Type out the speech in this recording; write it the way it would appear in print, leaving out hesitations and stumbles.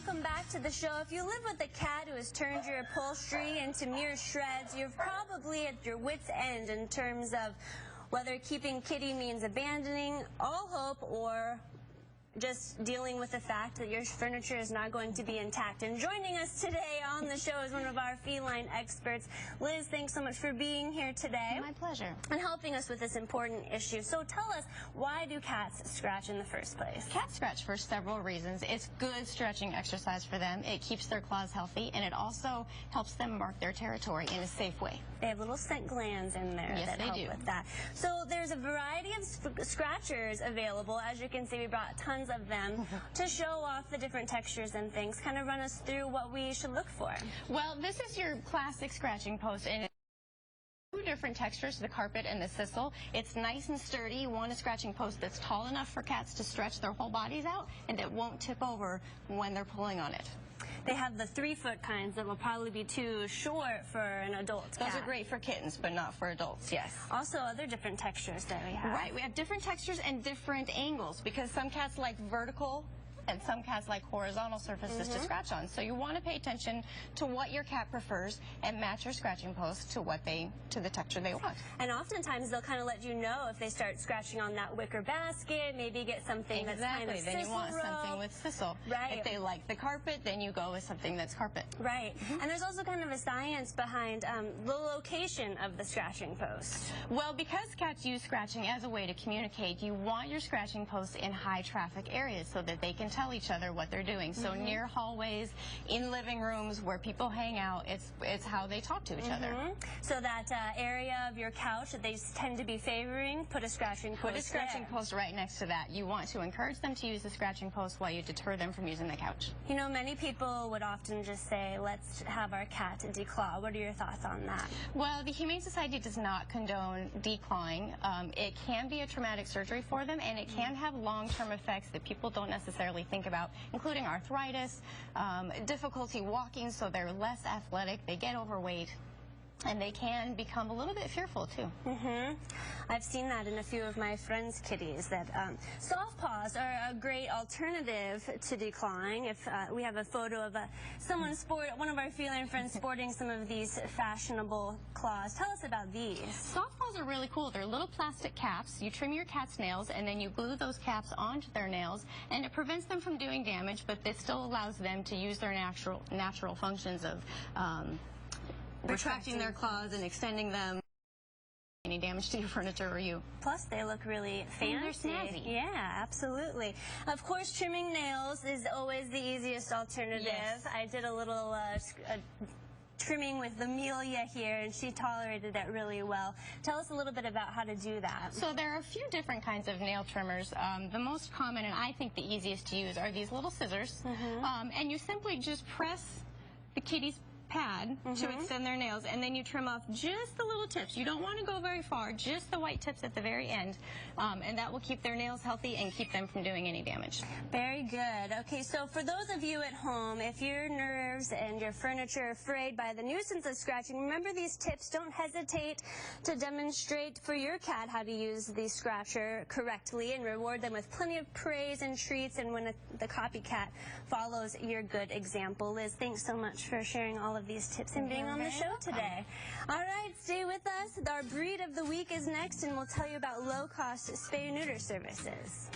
welcome back to the show. If you live with a cat who has turned your upholstery into mere shreds, you're probably at your wit's end in terms of whether keeping kitty means abandoning all hope or just dealing with the fact that your furniture is not going to be intact. And joining us today on the show is one of our feline experts. Liz, thanks so much for being here today. My pleasure. And helping us with this important issue. So tell us, why do cats scratch in the first place? Cats scratch for several reasons. It's good stretching exercise for them. It keeps their claws healthy, and it also helps them mark their territory in a safe way. They have little scent glands in there that help with that. So there's a variety of scratchers available. As you can see, we brought tons of them to show off the different textures and things. Kind of run us through what we should look for. Well, this is your classic scratching post, and it's two different textures, the carpet and the sisal. It's nice and sturdy. You want a scratching post that's tall enough for cats to stretch their whole bodies out and that won't tip over when they're pulling on it. They have the 3-foot kinds that will probably be too short for an adult cat. Those are great for kittens, but not for adults, yes. Also, other different textures that we have. Right, we have different textures and different angles because some cats like vertical and some cats like horizontal surfaces to scratch on. So you want to pay attention to what your cat prefers and match your scratching post to the texture they want. And oftentimes they'll kind of let you know if they start scratching on that wicker basket, maybe get something that's kind of then you want rope. something with sisal. Right. If they like the carpet, then you go with something that's carpet. Right. And there's also kind of a science behind the location of the scratching post. Well, because cats use scratching as a way to communicate, you want your scratching posts in high traffic areas so that they can tell each other what they're doing. So near hallways, in living rooms where people hang out, it's how they talk to each other. So that area of your couch that they tend to be favoring, put a scratching post. Put a scratching post right next to that. You want to encourage them to use the scratching post while you deter them from using the couch. You know, many people would often just say, let's have our cat declaw. What are your thoughts on that? Well, the Humane Society does not condone declawing. It can be a traumatic surgery for them, and it can have long-term effects that people don't necessarily think about, including arthritis, difficulty walking, so they're less athletic, they get overweight, and they can become a little bit fearful too. I've seen that in a few of my friends' kitties, that soft paws are a great alternative to declawing. If we have a photo of one of our feline friends sporting some of these fashionable claws. Tell us about these. Soft paws are really cool. They're little plastic caps. You trim your cat's nails and then you glue those caps onto their nails, and it prevents them from doing damage, but it still allows them to use their natural functions of retracting their claws and extending them. Any damage to your furniture or you. Plus, they look really fancy. They're snazzy. Yeah, absolutely. Of course, trimming nails is always the easiest alternative. Yes. I did a little trimming with Amelia here, and she tolerated it really well. Tell us a little bit about how to do that. So there are a few different kinds of nail trimmers. The most common, and I think the easiest to use, are these little scissors. And you simply just press the kitty's pad to extend their nails, and then you trim off just the little tips. You don't want to go very far, just the white tips at the very end, and that will keep their nails healthy and keep them from doing any damage. Very good. Okay, so for those of you at home, if your nerves and your furniture are frayed by the nuisance of scratching, remember these tips. Don't hesitate to demonstrate for your cat how to use the scratcher correctly, and reward them with plenty of praise and treats, and when the copycat follows your good example. Liz, thanks so much for sharing all of these tips and being on the show today. All right, stay with us. Our breed of the week is next, and we'll tell you about low-cost spay-neuter services.